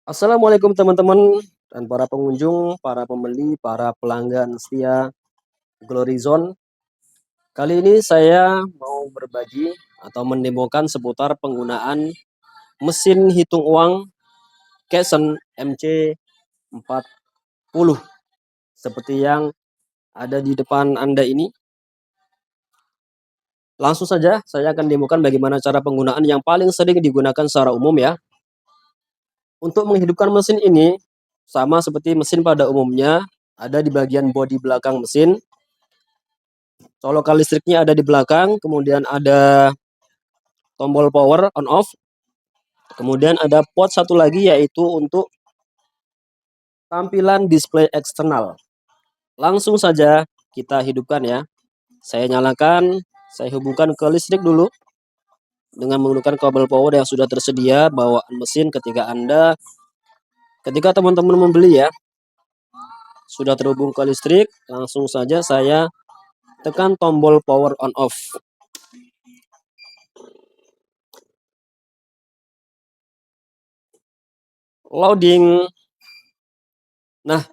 Assalamualaikum teman-teman dan para pengunjung, para pembeli, para pelanggan setia Glory Zone. Kali ini saya mau berbagi atau mendemokan seputar penggunaan mesin hitung uang Kesen MC40 seperti yang ada di depan Anda ini. Langsung saja saya akan demokan bagaimana cara penggunaan yang paling sering digunakan secara umum ya. Untuk menghidupkan mesin ini sama seperti mesin pada umumnya, ada di bagian bodi belakang mesin. Colokan listriknya ada di belakang, kemudian ada tombol power on off, kemudian ada port satu lagi yaitu untuk tampilan display eksternal. Langsung saja kita hidupkan ya. Saya nyalakan, saya hubungkan ke listrik dulu dengan menggunakan kabel power yang sudah tersedia bawaan mesin ketika teman-teman membeli ya. Sudah terhubung ke listrik, langsung saja saya tekan tombol power on off. Loading. Nah,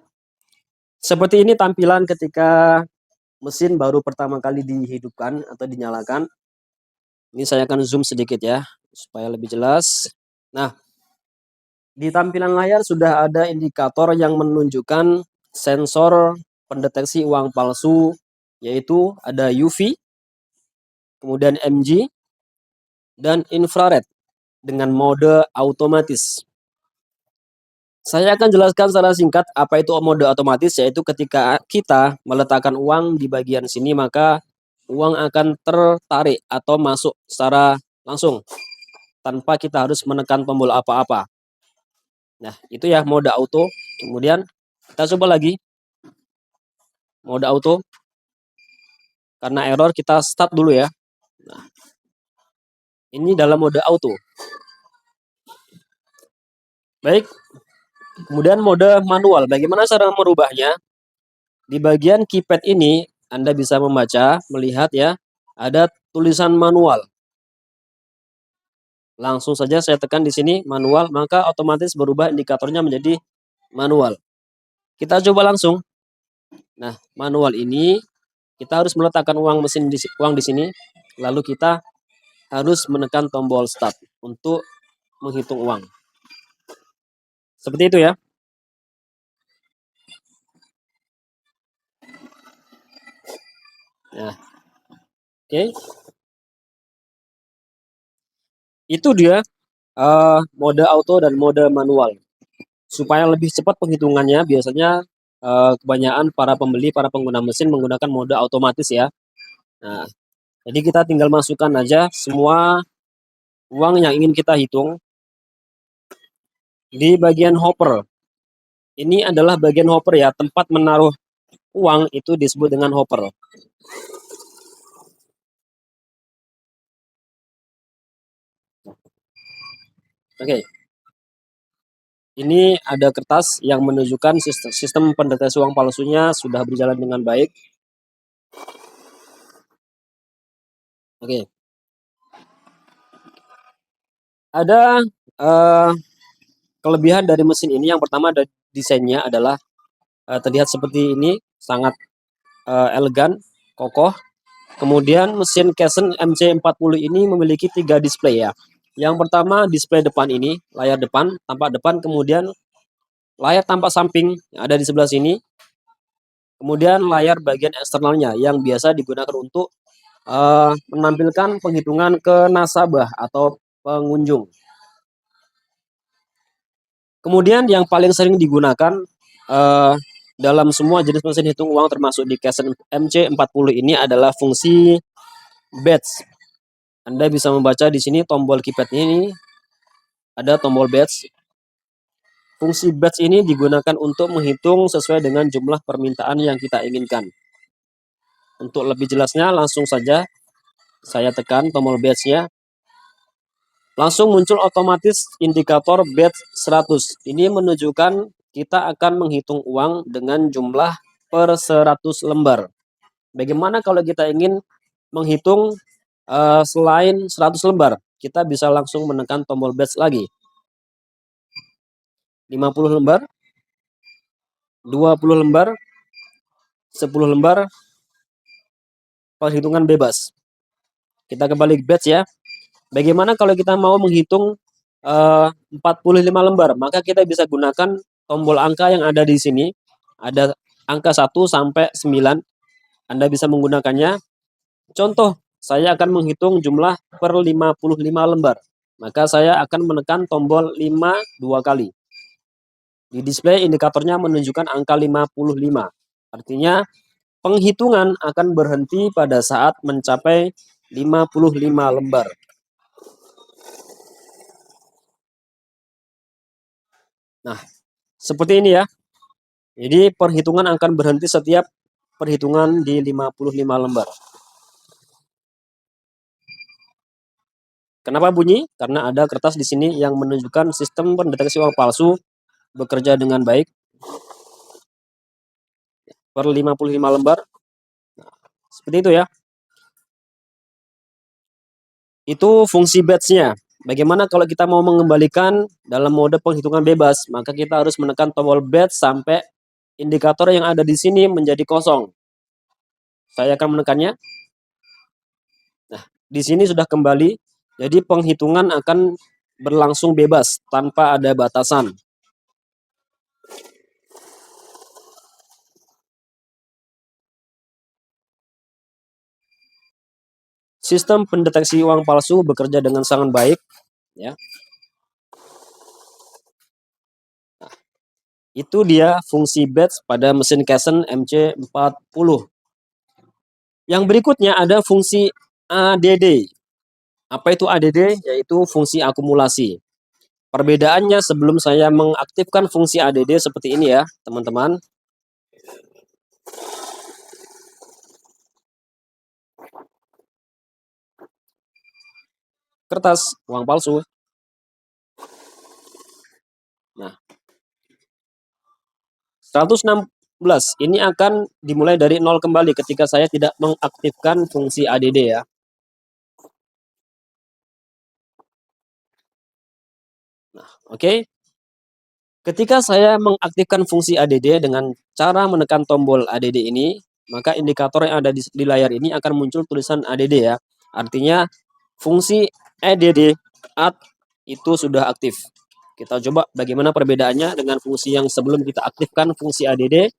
seperti ini tampilan ketika mesin baru pertama kali dihidupkan atau dinyalakan. Ini saya akan zoom sedikit ya, supaya lebih jelas. Nah, di tampilan layar sudah ada indikator yang menunjukkan sensor pendeteksi uang palsu, yaitu ada UV, kemudian MG, dan infrared dengan mode otomatis. Saya akan jelaskan secara singkat apa itu mode otomatis, yaitu ketika kita meletakkan uang di bagian sini maka uang akan tertarik atau masuk secara langsung tanpa kita harus menekan tombol apa-apa. Nah, itu ya mode auto. Kemudian kita coba lagi mode auto. Karena error kita start dulu ya. Nah, ini dalam mode auto. Baik. Kemudian mode manual. Bagaimana cara merubahnya? Di bagian keypad ini Anda bisa membaca, melihat ya, ada tulisan manual. Langsung saja saya tekan di sini manual, maka otomatis berubah indikatornya menjadi manual. Kita coba langsung. Nah, manual ini kita harus meletakkan uang di sini, lalu kita harus menekan tombol start untuk menghitung uang. Seperti itu ya. Nah, oke. Itu dia mode auto dan mode manual. Supaya lebih cepat penghitungannya, biasanya kebanyakan para pembeli, para pengguna mesin menggunakan mode otomatis ya. Nah, jadi kita tinggal masukkan aja semua uang yang ingin kita hitung di bagian hopper. Ini adalah bagian hopper ya, tempat menaruh uang itu disebut dengan hopper. Oke. Ini ada kertas yang menunjukkan sistem pendeteksi uang palsunya sudah berjalan dengan baik. Oke. Ada kelebihan dari mesin ini. Yang pertama, desainnya adalah terlihat seperti ini, sangat elegan, kokoh. Kemudian mesin Kesen MC40 ini memiliki 3 display ya. Yang pertama display depan ini, layar depan, tampak depan, kemudian layar tampak samping yang ada di sebelah sini. Kemudian layar bagian eksternalnya yang biasa digunakan untuk menampilkan penghitungan ke nasabah atau pengunjung. Kemudian yang paling sering digunakan dalam semua jenis mesin hitung uang termasuk di Kesen MC40 ini adalah fungsi batch. Anda bisa membaca di sini tombol keypad ini ada tombol batch. Fungsi batch ini digunakan untuk menghitung sesuai dengan jumlah permintaan yang kita inginkan. Untuk lebih jelasnya langsung saja saya tekan tombol batch-nya. Langsung muncul otomatis indikator batch 100. Ini menunjukkan kita akan menghitung uang dengan jumlah per 100 lembar. Bagaimana kalau kita ingin menghitung selain 100 lembar? Kita bisa langsung menekan tombol batch lagi. 50 lembar, 20 lembar, 10 lembar, perhitungan bebas. Kita kembali ke batch ya. Bagaimana kalau kita mau menghitung 45 lembar? Maka kita bisa gunakan tombol angka yang ada di sini. Ada angka 1 sampai 9. Anda bisa menggunakannya. Contoh, saya akan menghitung jumlah per 55 lembar. Maka saya akan menekan tombol 5 2 kali. Di display indikatornya menunjukkan angka 55. Artinya penghitungan akan berhenti pada saat mencapai 55 lembar. Nah, seperti ini ya. Jadi perhitungan akan berhenti setiap perhitungan di 55 lembar. Kenapa bunyi? Karena ada kertas di sini yang menunjukkan sistem pendeteksi uang palsu bekerja dengan baik. Per 55 lembar. Seperti itu ya. Itu fungsi batch-nya. Bagaimana kalau kita mau mengembalikan dalam mode penghitungan bebas? Maka kita harus menekan tombol batch sampai indikator yang ada di sini menjadi kosong. Saya akan menekannya. Nah, di sini sudah kembali. Jadi penghitungan akan berlangsung bebas tanpa ada batasan. Sistem pendeteksi uang palsu bekerja dengan sangat baik, ya. Nah, itu dia fungsi batch pada mesin Kaizen MC40. Yang berikutnya ada fungsi ADD. Apa itu ADD? Yaitu fungsi akumulasi. Perbedaannya sebelum saya mengaktifkan fungsi ADD seperti ini ya, teman-teman. Kertas uang palsu. Nah, 116 ini akan dimulai dari 0 kembali ketika saya tidak mengaktifkan fungsi ADD ya. Nah, oke. Ketika saya mengaktifkan fungsi ADD dengan cara menekan tombol ADD ini, maka indikator yang ada di layar ini akan muncul tulisan ADD ya. Artinya fungsi ADD add itu sudah aktif. Kita coba bagaimana perbedaannya dengan fungsi yang sebelum kita aktifkan fungsi ADD.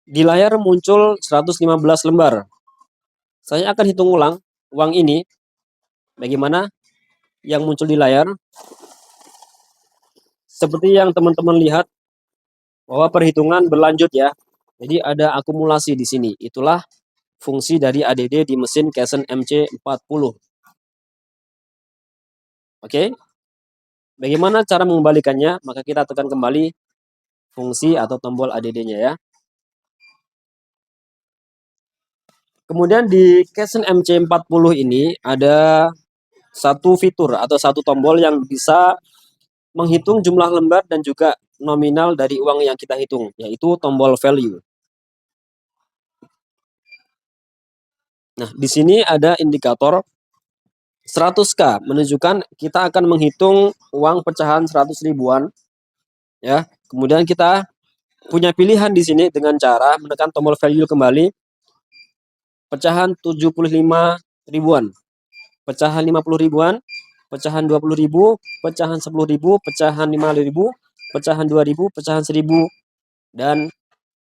Di layar muncul 115 lembar. Saya akan hitung ulang uang ini. Bagaimana yang muncul di layar? Seperti yang teman-teman lihat bahwa perhitungan berlanjut ya. Jadi ada akumulasi di sini. Itulah fungsi dari ADD di mesin Kaizen MC40. Oke. Bagaimana cara mengembalikannya? Maka kita tekan kembali fungsi atau tombol ADD-nya ya. Kemudian di Kaizen MC40 ini ada satu fitur atau satu tombol yang bisa menghitung jumlah lembar dan juga nominal dari uang yang kita hitung, yaitu tombol value. Nah, di sini ada indikator 100K, menunjukkan kita akan menghitung uang pecahan 100 ribuan. Ya, kemudian kita punya pilihan di sini dengan cara menekan tombol value kembali, pecahan 75 ribuan, pecahan 50 ribuan, pecahan 20 ribu, pecahan 10 ribu, pecahan 5 ribu, pecahan 2 ribu, pecahan 1000, dan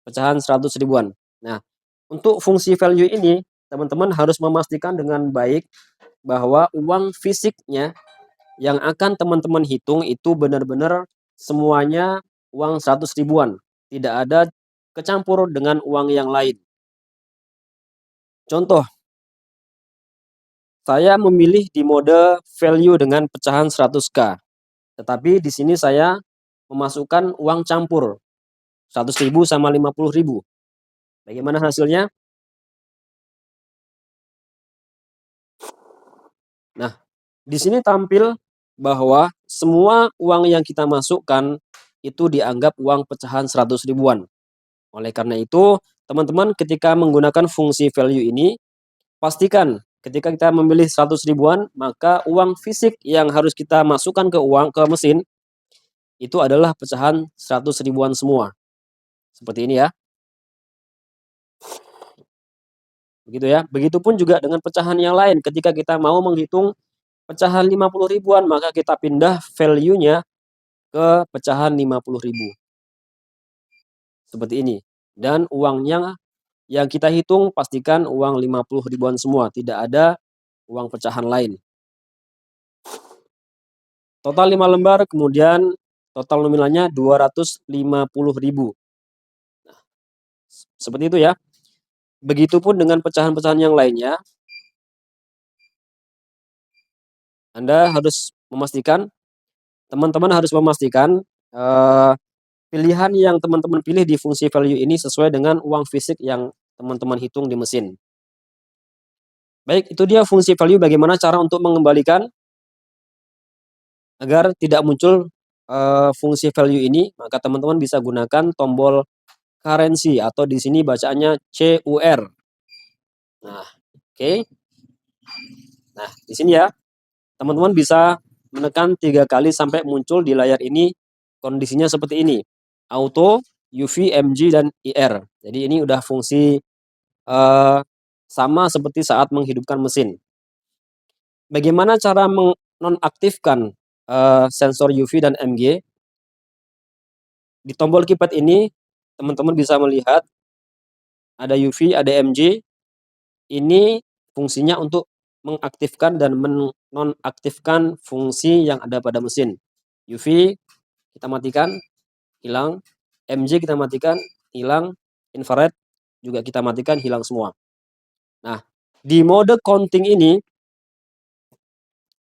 pecahan 100 ribuan. Nah, untuk fungsi value ini, teman-teman harus memastikan dengan baik bahwa uang fisiknya yang akan teman-teman hitung itu benar-benar semuanya uang 100 ribuan. Tidak ada kecampur dengan uang yang lain. Contoh, saya memilih di mode value dengan pecahan 100K. Tetapi di sini saya memasukkan uang campur 100 ribu sama 50 ribu. Bagaimana hasilnya? Nah, di sini tampil bahwa semua uang yang kita masukkan itu dianggap uang pecahan 100 ribuan. Oleh karena itu, teman-teman ketika menggunakan fungsi value ini, pastikan ketika kita memilih 100 ribuan, maka uang fisik yang harus kita masukkan ke mesin, itu adalah pecahan 100 ribuan semua. Seperti ini ya. Begitu ya. Begitupun juga dengan pecahan yang lain, ketika kita mau menghitung pecahan 50 ribuan, maka kita pindah value-nya ke pecahan 50 ribu. Seperti ini. Dan uangnya yang kita hitung pastikan uang 50 ribuan semua, tidak ada uang pecahan lain. Total 5 lembar, kemudian total nominalnya 250.000. Nah, seperti itu ya. Begitupun dengan pecahan-pecahan yang lainnya. Anda harus memastikan, teman-teman harus memastikan pilihan yang teman-teman pilih di fungsi value ini sesuai dengan uang fisik yang teman-teman hitung di mesin. Baik, itu dia fungsi value, bagaimana cara untuk mengembalikan agar tidak muncul fungsi value ini, maka teman-teman bisa gunakan tombol currency atau di sini bacaannya CUR. Nah, oke. Nah, di sini ya, teman-teman bisa menekan 3 kali sampai muncul di layar ini kondisinya seperti ini. Auto, UV, MG, dan IR. Jadi ini udah fungsi sama seperti saat menghidupkan mesin. Bagaimana cara menonaktifkan sensor UV dan MG? Di tombol keypad ini teman-teman bisa melihat ada UV, ada MG. Ini fungsinya untuk mengaktifkan dan menonaktifkan fungsi yang ada pada mesin. UV kita matikan, hilang. MG kita matikan, hilang. Infrared juga kita matikan, hilang semua. Nah, di mode counting ini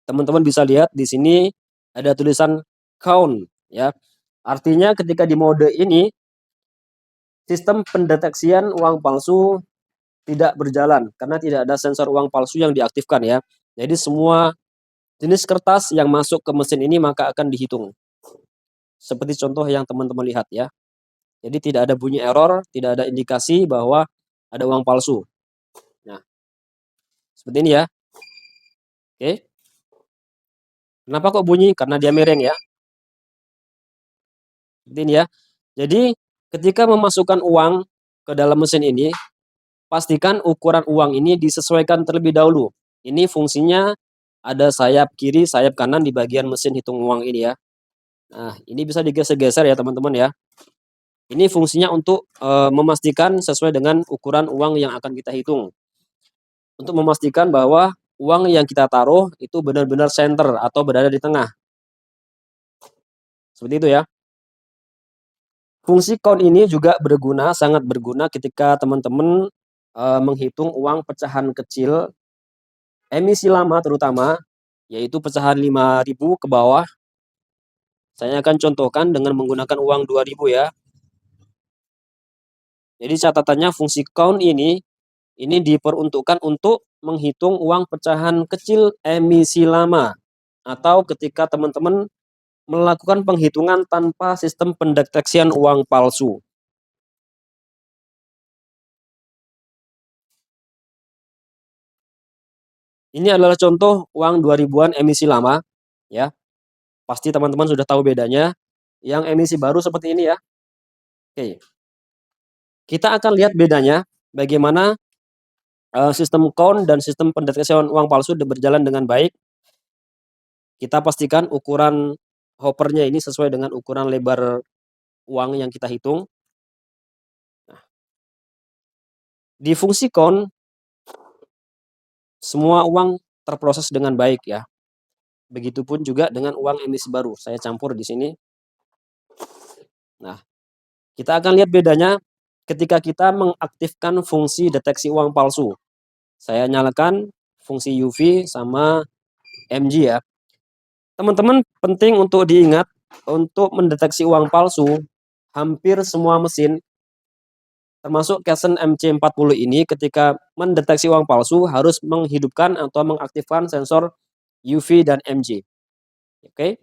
teman-teman bisa lihat di sini ada tulisan count ya. Artinya ketika di mode ini sistem pendeteksian uang palsu tidak berjalan karena tidak ada sensor uang palsu yang diaktifkan ya. Jadi semua jenis kertas yang masuk ke mesin ini maka akan dihitung. Seperti contoh yang teman-teman lihat ya. Jadi tidak ada bunyi error, tidak ada indikasi bahwa ada uang palsu. Nah, seperti ini ya. Oke. Kenapa kok bunyi? Karena dia miring ya. Seperti ini ya. Jadi ketika memasukkan uang ke dalam mesin ini, pastikan ukuran uang ini disesuaikan terlebih dahulu. Ini fungsinya ada sayap kiri, sayap kanan di bagian mesin hitung uang ini ya. Nah, ini bisa digeser-geser ya teman-teman ya. Ini fungsinya untuk memastikan sesuai dengan ukuran uang yang akan kita hitung. Untuk memastikan bahwa uang yang kita taruh itu benar-benar center atau berada di tengah. Seperti itu ya. Fungsi count ini juga berguna, sangat berguna ketika teman-teman menghitung uang pecahan kecil, emisi lama terutama, yaitu pecahan 5.000 ke bawah. Saya akan contohkan dengan menggunakan uang 2.000 ya. Jadi catatannya fungsi count ini diperuntukkan untuk menghitung uang pecahan kecil emisi lama atau ketika teman-teman melakukan penghitungan tanpa sistem pendeteksian uang palsu. Ini adalah contoh uang 2.000-an emisi lama ya. Pasti teman-teman sudah tahu bedanya. Yang emisi baru seperti ini ya. Oke. Kita akan lihat bedanya bagaimana sistem count dan sistem pendeteksian uang palsu berjalan dengan baik. Kita pastikan ukuran hoppernya ini sesuai dengan ukuran lebar uang yang kita hitung. Nah, di fungsi count semua uang terproses dengan baik ya. Begitupun juga dengan uang emisi baru. Saya campur di sini. Nah, kita akan lihat bedanya ketika kita mengaktifkan fungsi deteksi uang palsu. Saya nyalakan fungsi UV sama MG ya. Teman-teman penting untuk diingat, untuk mendeteksi uang palsu, hampir semua mesin, termasuk Canon MC40 ini ketika mendeteksi uang palsu harus menghidupkan atau mengaktifkan sensor UV dan MG. Oke,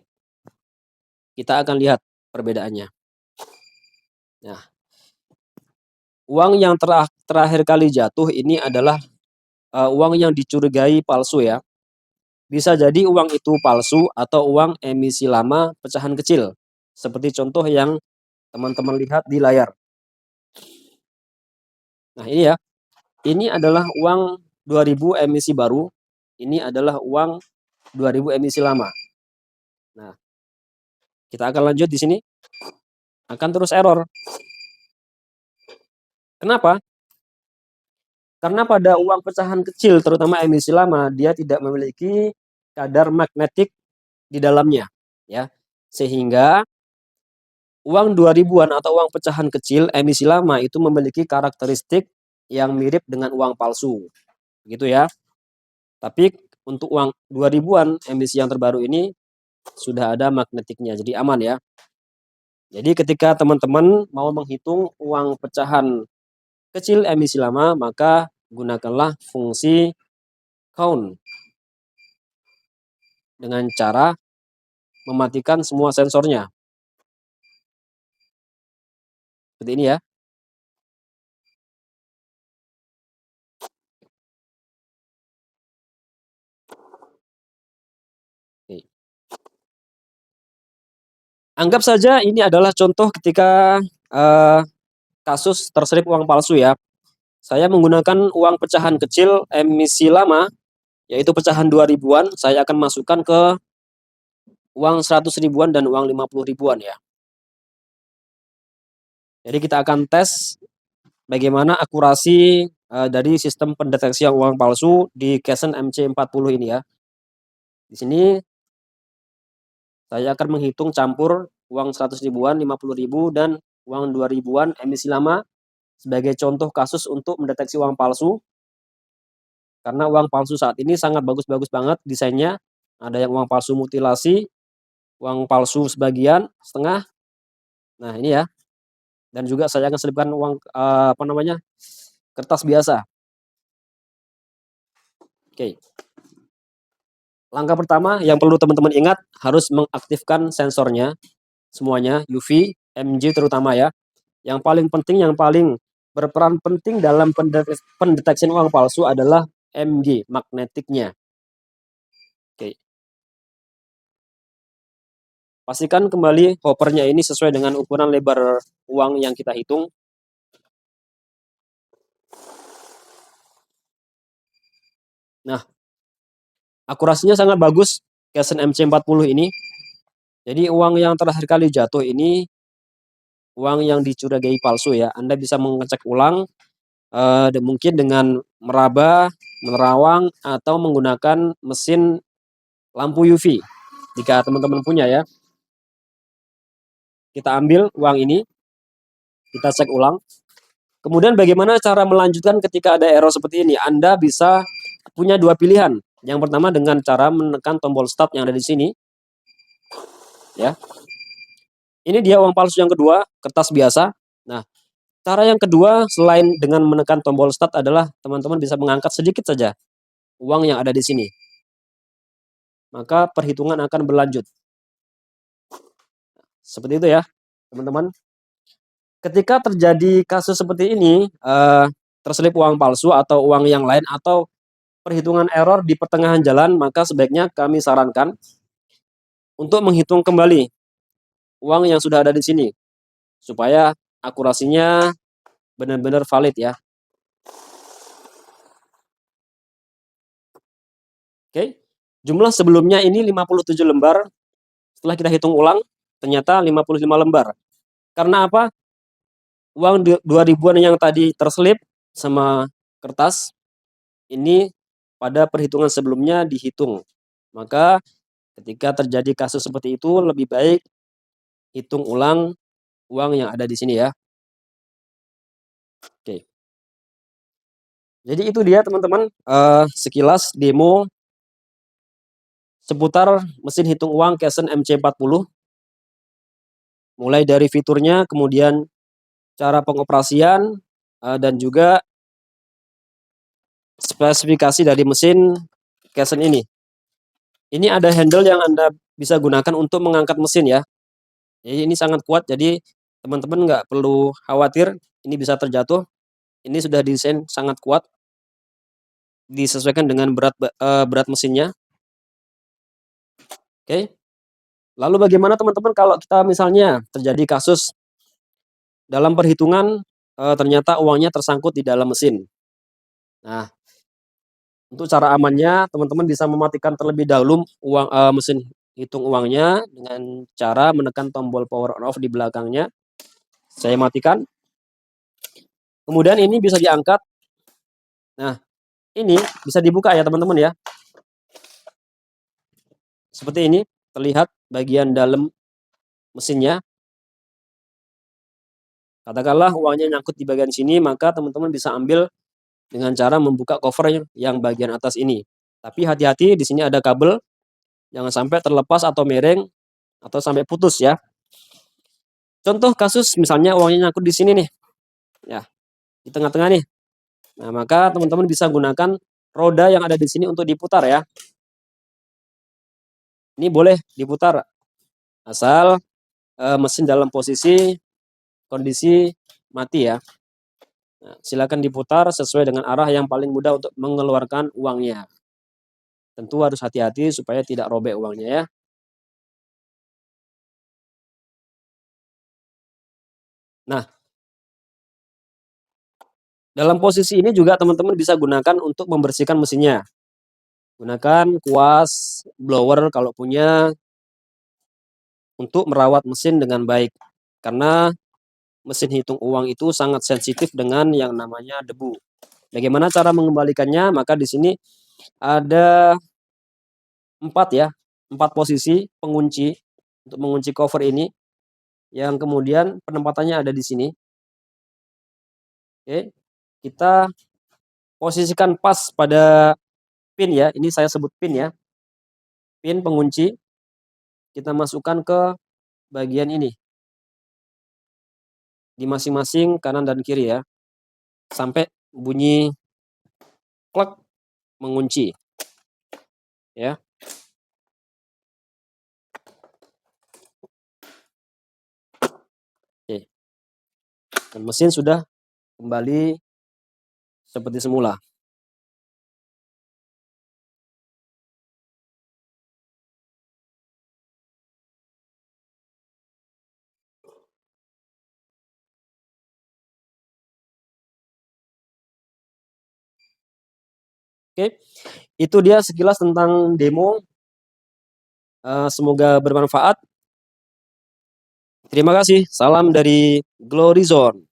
kita akan lihat perbedaannya. Nah, uang yang terakhir kali jatuh ini adalah uang yang dicurigai palsu ya. Bisa jadi uang itu palsu atau uang emisi lama pecahan kecil. Seperti contoh yang teman-teman lihat di layar. Nah, ini ya. Ini adalah uang 2000 emisi baru. Ini adalah uang 2000 emisi lama. Nah, kita akan lanjut di sini. Akan terus error. Kenapa? Karena pada uang pecahan kecil, terutama emisi lama, dia tidak memiliki kadar magnetik di dalamnya, ya. Sehingga uang 2000-an atau uang pecahan kecil emisi lama itu memiliki karakteristik yang mirip dengan uang palsu. Gitu ya. Tapi untuk uang 2000-an emisi yang terbaru ini sudah ada magnetiknya, jadi aman ya. Jadi ketika teman-teman mau menghitung uang pecahan kecil emisi lama, maka gunakanlah fungsi count dengan cara mematikan semua sensornya. Seperti ini ya. Oke. Anggap saja ini adalah contoh ketika kasus terselip uang palsu ya. Saya menggunakan uang pecahan kecil emisi lama, yaitu pecahan 2000-an, saya akan masukkan ke uang 100 ribuan dan uang 50 ribuan ya. Jadi kita akan tes bagaimana akurasi dari sistem pendeteksian uang palsu di Kesen MC40 ini ya. Di sini saya akan menghitung campur uang 100 ribuan, 50 ribu, dan uang 2 ribuan emisi lama sebagai contoh kasus untuk mendeteksi uang palsu. Karena uang palsu saat ini sangat bagus-bagus banget desainnya. Ada yang uang palsu mutilasi, uang palsu sebagian, setengah. Nah, ini ya. Dan juga saya akan selipkan uang kertas biasa. Oke. Langkah pertama yang perlu teman-teman ingat harus mengaktifkan sensornya semuanya, UV, MG terutama ya. Yang paling penting, yang paling berperan penting dalam pendeteksian uang palsu adalah MG, magnetiknya. Oke. Pastikan kembali hoppernya ini sesuai dengan ukuran lebar uang yang kita hitung. Nah, akurasinya sangat bagus Kesen MC40 ini. Jadi uang yang terakhir kali jatuh ini uang yang dicurigai palsu ya. Anda bisa mengecek ulang mungkin dengan meraba, menerawang, atau menggunakan mesin lampu UV jika teman-teman punya ya. Kita ambil uang ini, kita cek ulang. Kemudian bagaimana cara melanjutkan ketika ada error seperti ini? Anda bisa punya dua pilihan. Yang pertama dengan cara menekan tombol start yang ada di sini. Ya. Ini dia uang palsu yang kedua, kertas biasa. Nah, cara yang kedua selain dengan menekan tombol start adalah teman-teman bisa mengangkat sedikit saja uang yang ada di sini. Maka perhitungan akan berlanjut. Seperti itu ya, teman-teman. Ketika terjadi kasus seperti ini, terselip uang palsu atau uang yang lain atau perhitungan error di pertengahan jalan, maka sebaiknya kami sarankan untuk menghitung kembali uang yang sudah ada di sini supaya akurasinya benar-benar valid ya. Oke. Jumlah sebelumnya ini 57 lembar. Setelah kita hitung ulang, ternyata 55 lembar. Karena apa? Uang 2000-an yang tadi terselip sama kertas ini pada perhitungan sebelumnya dihitung. Maka ketika terjadi kasus seperti itu lebih baik hitung ulang uang yang ada di sini ya. Oke. Jadi itu dia teman-teman sekilas demo seputar mesin hitung uang Kesen MC40. Mulai dari fiturnya, kemudian cara pengoperasian, dan juga spesifikasi dari mesin Kesen ini. Ini ada handle yang Anda bisa gunakan untuk mengangkat mesin ya. Jadi ini sangat kuat, jadi teman-teman nggak perlu khawatir ini bisa terjatuh. Ini sudah desain sangat kuat. disesuaikan dengan berat mesinnya. Oke. Lalu bagaimana teman-teman kalau kita misalnya terjadi kasus dalam perhitungan, ternyata uangnya tersangkut di dalam mesin. Nah, untuk cara amannya teman-teman bisa mematikan terlebih dahulu mesin hitung uangnya dengan cara menekan tombol power on off di belakangnya. Saya matikan. Kemudian ini bisa diangkat. Nah, ini bisa dibuka ya teman-teman ya. Seperti ini, terlihat bagian dalam mesinnya. Katakanlah uangnya nyangkut di bagian sini, maka teman-teman bisa ambil dengan cara membuka cover yang bagian atas ini. Tapi hati-hati, di sini ada kabel, jangan sampai terlepas atau miring atau sampai putus ya. Contoh kasus misalnya uangnya nyangkut di sini nih, ya di tengah-tengah nih. Nah, maka teman-teman bisa gunakan roda yang ada di sini untuk diputar ya. Ini boleh diputar asal mesin dalam posisi kondisi mati ya. Nah, silakan diputar sesuai dengan arah yang paling mudah untuk mengeluarkan uangnya. Tentu harus hati-hati supaya tidak robek uangnya ya. Nah, dalam posisi ini juga teman-teman bisa gunakan untuk membersihkan mesinnya. Gunakan kuas, blower kalau punya untuk merawat mesin dengan baik. Karena mesin hitung uang itu sangat sensitif dengan yang namanya debu. Bagaimana cara mengembalikannya? Maka di sini ada 4 ya, 4 posisi pengunci untuk mengunci cover ini, yang kemudian penempatannya ada di sini. Oke, kita posisikan pas pada pin ya, ini saya sebut pin ya. Pin pengunci, kita masukkan ke bagian ini. Di masing-masing kanan dan kiri ya. Sampai bunyi klek mengunci. Ya. Oke. Dan mesin sudah kembali seperti semula. Oke, itu dia sekilas tentang demo. Semoga bermanfaat. Terima kasih. Salam dari Glory Zone.